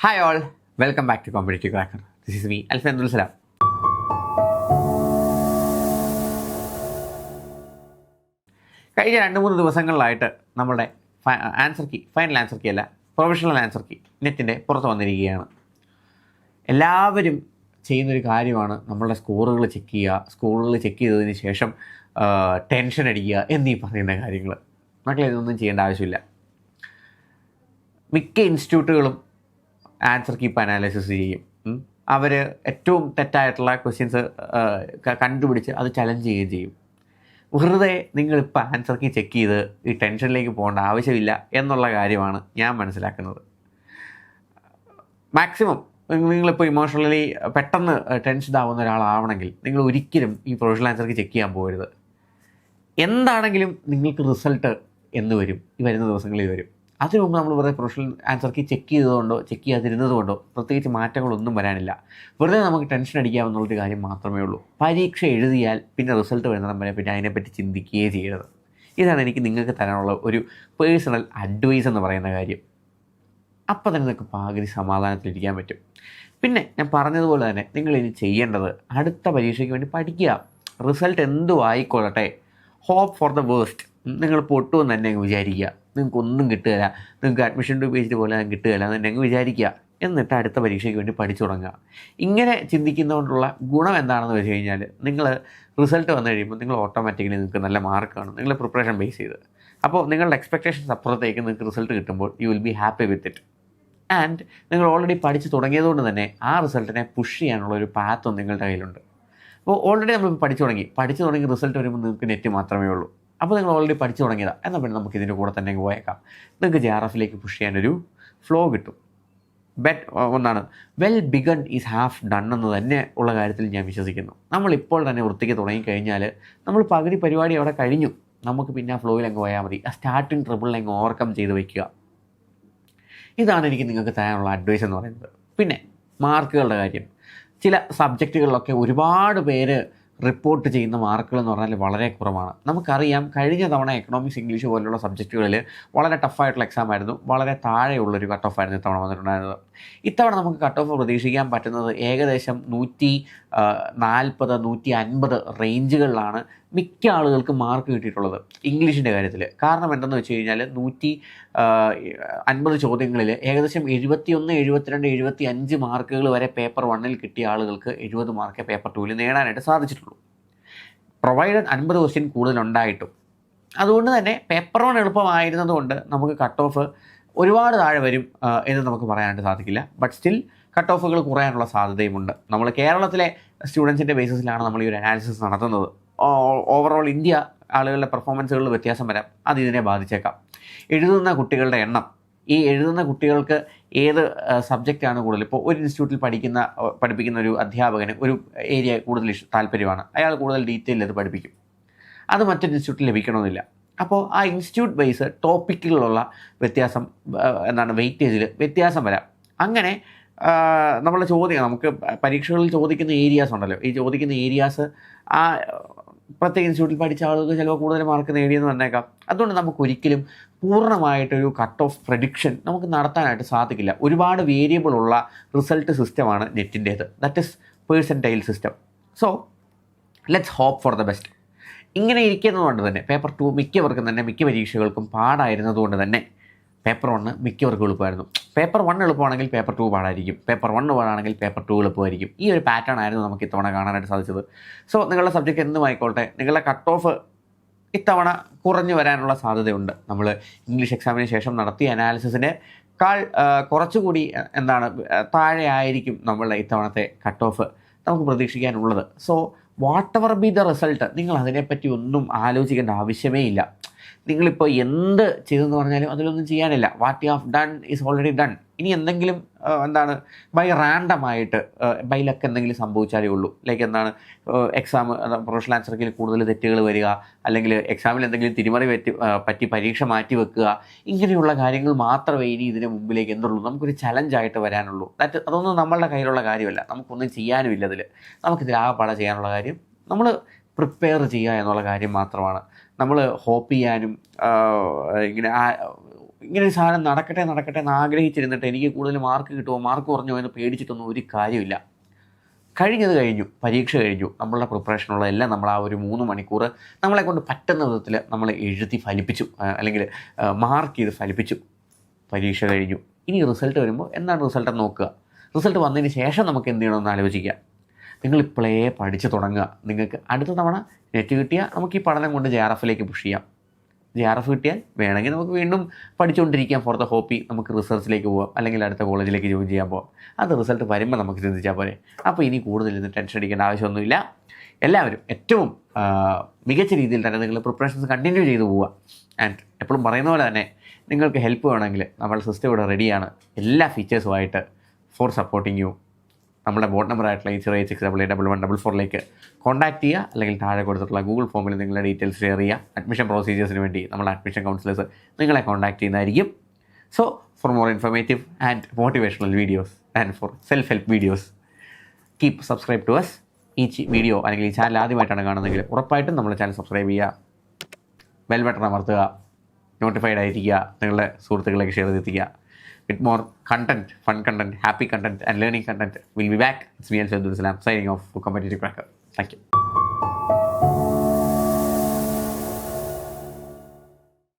Hi all, welcome back to Competitive Cracker. This is me, Alfred Abdul Salam. കഴിഞ്ഞ 2-3 ദിവസങ്ങളിലായിട്ട് നമ്മുടെ final answer key അല്ല, professional answer key നെറ്റിൻ്റെ പുറത്ത് വന്നിരിക്കുകയാണ്. എല്ലാവരും ചെയ്യുന്നൊരു കാര്യമാണ് നമ്മളുടെ സ്കോറുകൾ ചെക്ക് ചെയ്യുക, സ്കോറുകൾ ചെക്ക് ചെയ്തതിന് ശേഷം ടെൻഷൻ അടിക്കുക എന്നീ പറയുന്ന കാര്യങ്ങൾ. മക്കളെ, ഇതൊന്നും ചെയ്യേണ്ട ആവശ്യമില്ല. മിക്ക ഇൻസ്റ്റിറ്റ്യൂട്ടുകളും ആൻസർ കീപ്പ് അനാലിസിസ് ചെയ്യും. അവർ ഏറ്റവും തെറ്റായിട്ടുള്ള ക്വസ്റ്റ്യൻസ് കണ്ടുപിടിച്ച് അത് ചലഞ്ച് ചെയ്യുകയും ചെയ്യും. വെറുതെ നിങ്ങളിപ്പോൾ ആൻസർ കീ ചെക്ക് ചെയ്ത് ഈ ടെൻഷനിലേക്ക് പോകേണ്ട ആവശ്യമില്ല എന്നുള്ള കാര്യമാണ് ഞാൻ മനസ്സിലാക്കുന്നത്. മാക്സിമം നിങ്ങളിപ്പോൾ ഇമോഷണലി പെട്ടെന്ന് ടെൻഷൻ ആവുന്ന ഒരാളാവണമെങ്കിൽ നിങ്ങൾ ഒരിക്കലും ഈ പ്രൊഫഷണൽ ആൻസർ കീ ചെക്ക് ചെയ്യാൻ പോകരുത്. എന്താണെങ്കിലും നിങ്ങൾക്ക് റിസൾട്ട് എന്ന് വരും, ഈ വരുന്ന ദിവസങ്ങളിൽ വരും. അതിനു മുമ്പ് നമ്മൾ വെറുതെ പ്രൊഫഷണൽ ആൻസർ കീ ചെക്ക് ചെയ്തതുകൊണ്ടോ ചെക്ക് ചെയ്യാതിരുന്നത് കൊണ്ടോ പ്രത്യേകിച്ച് മാറ്റങ്ങളൊന്നും വരാനില്ല. വെറുതെ നമുക്ക് ടെൻഷൻ അടിക്കാമെന്നുള്ളൊരു കാര്യം മാത്രമേ ഉള്ളൂ. പരീക്ഷ എഴുതിയാൽ പിന്നെ റിസൾട്ട് വരുന്നിടം വരെ പിന്നെ അതിനെപ്പറ്റി ചിന്തിക്കുകയേ ചെയ്യരുത്. ഇതാണ് എനിക്ക് നിങ്ങൾക്ക് തരാനുള്ള ഒരു പേഴ്സണൽ അഡ്വൈസ് എന്ന് പറയുന്ന കാര്യം. അപ്പോൾ തന്നെ നിങ്ങൾക്ക് പകുതി സമാധാനത്തിലിരിക്കാൻ പറ്റും. പിന്നെ ഞാൻ പറഞ്ഞതുപോലെ തന്നെ നിങ്ങളിനി ചെയ്യേണ്ടത് അടുത്ത പരീക്ഷയ്ക്ക് വേണ്ടി പഠിക്കുക. റിസൾട്ട് എന്തും ആയിക്കൊള്ളട്ടെ, ഹോപ്പ് ഫോർ ദ വേസ്റ്റ്. നിങ്ങൾ പൊട്ടുമെന്ന് തന്നെ അങ്ങ് വിചാരിക്കുക. നിങ്ങൾക്കൊന്നും കിട്ടുകയില്ല, നിങ്ങൾക്ക് അഡ്മിഷൻ പേജിൽ പോലെ കിട്ടുകയില്ല എന്ന് തന്നെ അങ്ങ് വിചാരിക്കുക. എന്നിട്ട് അടുത്ത പരീക്ഷയ്ക്ക് വേണ്ടി പഠിച്ചു തുടങ്ങുക. ഇങ്ങനെ ചിന്തിക്കുന്നതുകൊണ്ടുള്ള ഗുണം എന്താണെന്ന് വെച്ച് കഴിഞ്ഞാൽ, നിങ്ങൾ റിസൾട്ട് വന്നു കഴിയുമ്പോൾ നിങ്ങൾ ഓട്ടോമാറ്റിക്കലി നിങ്ങൾക്ക് നല്ല മാർക്കാണ് നിങ്ങൾ പ്രിപ്പറേഷൻ ബേസ് ചെയ്ത്. അപ്പോൾ നിങ്ങളുടെ എക്സ്പെക്റ്റേഷൻസ് അപ്പുറത്തേക്ക് നിങ്ങൾക്ക് റിസൾട്ട് കിട്ടുമ്പോൾ you will be happy with it. And നിങ്ങൾ ഓൾറെഡി പഠിച്ച് തുടങ്ങിയതുകൊണ്ട് തന്നെ ആ റിസൾട്ടിനെ പുഷ് ചെയ്യാനുള്ള ഒരു പാത്തും നിങ്ങളുടെ കയ്യിലുണ്ട്. അപ്പോൾ ഓൾറെഡി നമ്മൾ പഠിച്ചു തുടങ്ങി റിസൾട്ട് വരുമ്പോൾ നിങ്ങൾക്ക് നെറ്റ് മാത്രമേ ഉള്ളൂ. അപ്പോൾ നിങ്ങൾ ഓൾറെഡി പഠിച്ചു തുടങ്ങിയതാണ്. എന്നാൽ പിന്നെ നമുക്ക് ഇതിൻ്റെ കൂടെ തന്നെ പോയേക്കാം. നിങ്ങൾക്ക് JRF പുഷ് ചെയ്യാനൊരു ഫ്ലോ കിട്ടും. ഒന്നാണ് well begun is half done എന്ന് തന്നെ ഉള്ള കാര്യത്തിൽ ഞാൻ വിശ്വസിക്കുന്നു. നമ്മളിപ്പോൾ തന്നെ വൃത്തിക്ക് തുടങ്ങിക്കഴിഞ്ഞാൽ നമ്മൾ പകുതി പരിപാടി അവിടെ കഴിഞ്ഞു. നമുക്ക് പിന്നെ ആ ഫ്ലോയിൽ അങ്ങ് പോയാൽ മതി. ആ സ്റ്റാർട്ടിങ് ട്രബിളിനെ അങ്ങ് ഓവർകം ചെയ്ത് വയ്ക്കുക. ഇതാണ് എനിക്ക് നിങ്ങൾക്ക് തരാനുള്ള അഡ്വൈസ് എന്ന് പറയുന്നത്. പിന്നെ മാർക്കുകളുടെ കാര്യം. ചില സബ്ജക്റ്റുകളിലൊക്കെ ഒരുപാട് പേര് റിപ്പോർട്ട് ചെയ്യുന്ന മാർക്കുകൾ എന്ന് പറഞ്ഞാൽ വളരെ കുറവാണ്. നമുക്കറിയാം, കഴിഞ്ഞ തവണ എക്കണോമിക്സ്, ഇംഗ്ലീഷ് പോലുള്ള സബ്ജക്റ്റുകളിൽ വളരെ ടഫായിട്ടുള്ള എക്സാം ആയിരുന്നു. വളരെ താഴെയുള്ളൊരു കട്ട് ഓഫ് ആയിരുന്നു ഇത്തവണ വന്നിട്ടുണ്ടായിരുന്നത്. ഇത്തവണ നമുക്ക് കട്ട് ഓഫ് പ്രതീക്ഷിക്കാൻ പറ്റുന്നത് ഏകദേശം 140, 150 റേഞ്ചുകളിലാണ് മിക്ക ആളുകൾക്ക് മാർക്ക് കിട്ടിയിട്ടുള്ളത് ഇംഗ്ലീഷിൻ്റെ കാര്യത്തിൽ. കാരണം എന്തെന്ന് വെച്ച് കഴിഞ്ഞാൽ 150 ചോദ്യങ്ങളിൽ ഏകദേശം 71, 72, 75 മാർക്കുകൾ വരെ പേപ്പർ 1 കിട്ടിയ ആളുകൾക്ക് 70 മാർക്ക് പേപ്പർ 2 നേടാനായിട്ട് സാധിച്ചിട്ടുള്ളൂ. Provided 50 question കൂടുതലുണ്ടായിട്ടും. അതുകൊണ്ട് തന്നെ പേപ്പർ 1 എളുപ്പമായിരുന്നതുകൊണ്ട് നമുക്ക് കട്ട് ഓഫ് ഒരുപാട് താഴെ വരും എന്ന് നമുക്ക് പറയാനായിട്ട് സാധിക്കില്ല. ബട്ട് സ്റ്റിൽ കട്ട് ഓഫുകൾ കുറയാനുള്ള സാധ്യതയുമുണ്ട്. നമ്മൾ കേരളത്തിലെ സ്റ്റുഡൻസിൻ്റെ ബേസിസിലാണ് നമ്മൾ ഈ ഒരു അനാലിസിസ് നടത്തുന്നത്. ഓവറോൾ ഇന്ത്യ ആളുകളുടെ പെർഫോമൻസുകളിൽ വ്യത്യാസം വരാം, അത് ഇതിനെ ബാധിച്ചേക്കാം. എഴുതുന്ന കുട്ടികളുടെ എണ്ണം, ഈ എഴുതുന്ന കുട്ടികൾക്ക് ഏത് സബ്ജക്റ്റാണ് കൂടുതൽ. ഇപ്പോൾ ഒരു ഇൻസ്റ്റിറ്റ്യൂട്ടിൽ പഠിപ്പിക്കുന്ന ഒരു അധ്യാപകന് ഒരു ഏരിയ കൂടുതൽ താല്പര്യമാണ്, അയാൾ കൂടുതൽ ഡീറ്റെയിൽ അത് പഠിപ്പിക്കും. അത് മറ്റൊരു ഇൻസ്റ്റിറ്റ്യൂട്ടിൽ ലഭിക്കണമെന്നില്ല. അപ്പോൾ ആ ഇൻസ്റ്റിറ്റ്യൂട്ട് ബേസ് ടോപ്പിക്കുകളുള്ള വ്യത്യാസം, വെയിറ്റേജിൽ വ്യത്യാസം വരാം. അങ്ങനെ നമ്മളുടെ ചോദ്യം, നമുക്ക് പരീക്ഷകളിൽ ചോദിക്കുന്ന ഏരിയാസ് ഉണ്ടല്ലോ, ഈ ചോദിക്കുന്ന ഏരിയാസ് ആ പ്രത്യേക ഇൻസ്റ്റിറ്റ്യൂട്ടിൽ പഠിച്ച ആളുകൾക്ക് ചിലപ്പോൾ കൂടുതൽ മാർക്ക് നേടിയെന്ന് വന്നേക്കാം. അതുകൊണ്ട് നമുക്കൊരിക്കലും പൂർണ്ണമായിട്ടൊരു കട്ട് ഓഫ് പ്രഡിക്ഷൻ നമുക്ക് നടത്താനായിട്ട് സാധിക്കില്ല. ഒരുപാട് വേരിയബിൾ ഉള്ള റിസൾട്ട് സിസ്റ്റമാണ് നെറ്റിൻ്റേത്. That is percentile system. So let's hope for the best. ഇങ്ങനെ ഇരിക്കുന്നതുകൊണ്ട് തന്നെ പേപ്പർ 2 മിക്കവർക്കും തന്നെ മിക്ക പരീക്ഷകൾക്കും പാടായിരുന്നതുകൊണ്ട് തന്നെ പേപ്പർ 1 മിക്കവർക്കും എളുപ്പമായിരുന്നു. പേപ്പർ 1 എളുപ്പമാണെങ്കിൽ പേപ്പർ 2 പാടായിരിക്കും, പേപ്പർ 1 പാടാണെങ്കിൽ പേപ്പർ 2 എളുപ്പമായിരിക്കും. ഈ ഒരു പാറ്റേൺ ആയിരുന്നു നമുക്ക് ഇത്തവണ കാണാനായിട്ട് സാധിച്ചത്. സോ നിങ്ങളുടെ സബ്ജക്റ്റ് എന്തും ആയിക്കോട്ടെ, നിങ്ങളുടെ കട്ട് ഓഫ് ഇത്തവണ കുറഞ്ഞു വരാനുള്ള സാധ്യതയുണ്ട്. നമ്മൾ ഇംഗ്ലീഷ് എക്സാമിന് ശേഷം നടത്തിയ അനാലിസിസിനേക്കാൾ കുറച്ചുകൂടി താഴെ ആയിരിക്കും നമ്മളുടെ ഇത്തവണത്തെ കട്ട് ഓഫ് നമുക്ക് പ്രതീക്ഷിക്കാനുള്ളത്. So whatever be the result, നിങ്ങൾ അതിനെപ്പറ്റി ഒന്നും ആലോചിക്കേണ്ട ആവശ്യമേ ഇല്ല. നിങ്ങളിപ്പോൾ എന്ത് ചെയ്തെന്ന് പറഞ്ഞാലും അതിലൊന്നും ചെയ്യാനില്ല. What you have done is already done. ഇനി എന്തെങ്കിലും ബൈ റാൻഡമായിട്ട് ബൈ ലക്ക് എന്തെങ്കിലും സംഭവിച്ചാലേ ഉള്ളൂ. ലൈക്ക് എക്സാം പ്രൊഫഷണൽ ആൻസർ കീയിൽ കൂടുതൽ തെറ്റുകൾ വരിക, അല്ലെങ്കിൽ എക്സാമിൽ എന്തെങ്കിലും തിരിമറി പറ്റി പരീക്ഷ മാറ്റി വെക്കുക, ഇങ്ങനെയുള്ള കാര്യങ്ങൾ മാത്രമേ ഇനി ഇതിന് മുമ്പിലേക്ക് എന്തുള്ളൂ, നമുക്കൊരു ചലഞ്ചായിട്ട് വരാനുള്ളൂ. അതൊന്നും നമ്മളുടെ കയ്യിലുള്ള കാര്യമല്ല, നമുക്കൊന്നും ചെയ്യാനും ഇല്ല. നമുക്കിതിൽ ആകെപ്പാടെ ചെയ്യാനുള്ള കാര്യം നമ്മൾ പ്രിപ്പയർ ചെയ്യുക എന്നുള്ള കാര്യം മാത്രമാണ്. നമ്മൾ ഹോപ്പ് ചെയ്യാനും ഇങ്ങനെ ഇങ്ങനെ ഒരു സാധനം നടക്കട്ടെ എന്ന് ആഗ്രഹിച്ചിരുന്നിട്ട് എനിക്ക് കൂടുതൽ മാർക്ക് കിട്ടുമോ, മാർക്ക് കുറഞ്ഞോ എന്ന് പേടിച്ചിട്ടൊന്നും ഒരു കാര്യമില്ല. കഴിഞ്ഞത് കഴിഞ്ഞു, പരീക്ഷ കഴിഞ്ഞു, നമ്മളുടെ പ്രിപ്പറേഷനുള്ള എല്ലാം നമ്മൾ ആ ഒരു 3 മണിക്കൂർ നമ്മളെ കൊണ്ട് പറ്റുന്ന വിധത്തിൽ നമ്മൾ എഴുതി ഫലിപ്പിച്ചു, അല്ലെങ്കിൽ മാർക്ക് ചെയ്ത് ഫലിപ്പിച്ചു. പരീക്ഷ കഴിഞ്ഞു. ഇനി റിസൾട്ട് വരുമ്പോൾ എന്താണ് റിസൾട്ട് എന്ന് നോക്കുക. റിസൾട്ട് വന്നതിന് ശേഷം നമുക്ക് എന്ത് ചെയ്യണമെന്ന് ആലോചിക്കുക. നിങ്ങളിപ്പോഴേ പഠിച്ച് തുടങ്ങുക. നിങ്ങൾക്ക് അടുത്ത തവണ നെറ്റ് കിട്ടിയാൽ നമുക്ക് ഈ പഠനം കൊണ്ട് JRFിലേക്ക് പുഷ് ചെയ്യാം. JRF കിട്ടിയാൽ വേണമെങ്കിൽ നമുക്ക് വീണ്ടും പഠിച്ചുകൊണ്ടിരിക്കാം ഫോർ ദ ഹോപ്പി. നമുക്ക് റിസർച്ചിലേക്ക് പോകാം, അല്ലെങ്കിൽ അടുത്ത കോളേജിലേക്ക് ജോയിൻ ചെയ്യാൻ പോകാം. അത് റിസൾട്ട് വരുമ്പോൾ നമുക്ക് ചിന്തിച്ചാൽ പോരെ. അപ്പോൾ ഇനി കൂടുതൽ ഇന്ന് ടെൻഷൻ അടിക്കേണ്ട ആവശ്യമൊന്നുമില്ല. എല്ലാവരും ഏറ്റവും മികച്ച രീതിയിൽ തന്നെ നിങ്ങൾ പ്രിപ്പറേഷൻസ് കണ്ടിന്യൂ ചെയ്തു പോവുക. ആൻഡ് എപ്പോഴും പറയുന്ന പോലെ തന്നെ നിങ്ങൾക്ക് ഹെൽപ്പ് വേണമെങ്കിൽ നമ്മുടെ സിസ്റ്റം ഇവിടെ റെഡിയാണ്, എല്ലാ ഫീച്ചേഴ്സുമായിട്ട് ഫോർ സപ്പോർട്ടിങ് യു. നമ്മുടെ ബോർഡ് നമ്പർ ആയിട്ടുള്ള 086881144 കോൺടാക്ട് ചെയ്യുക, അല്ലെങ്കിൽ താഴെ കൊടുത്തിട്ടുള്ള ഗൂഗിൾ ഫോമിൽ നിങ്ങളുടെ ഡീറ്റെയിൽസ് ഷെയർ ചെയ്യുക. അഡ്മിഷൻ പ്രൊസീജിയേഴ്സിന് വേണ്ടി നമ്മുടെ അഡ്മിഷൻ കൗൺസിലേഴ്സ് നിങ്ങളെ കോൺടാക്ട് ചെയ്യുന്നതായിരിക്കും. So for more informative and motivational videos and for self help videos keep subscribe to us. ഈ വീഡിയോ അല്ലെങ്കിൽ ഈ ചാനൽ ആദ്യമായിട്ടാണ് കാണുന്നതെങ്കിൽ ഉറപ്പായിട്ടും നമ്മുടെ ചാനൽ സബ്സ്ക്രൈബ് ചെയ്യുക, ബെൽ ബട്ടൺ അമർത്തുക, നോട്ടിഫൈഡ് ആയിരിക്കുക, നിങ്ങളുടെ സുഹൃത്തുക്കളിലേക്ക് ഷെയർ ചെയ്തെത്തിക്കുക. With more content, fun content, happy content and learning content, we'll be back. It's me, Al Salam, signing off for Competitive Cracker. Thank you.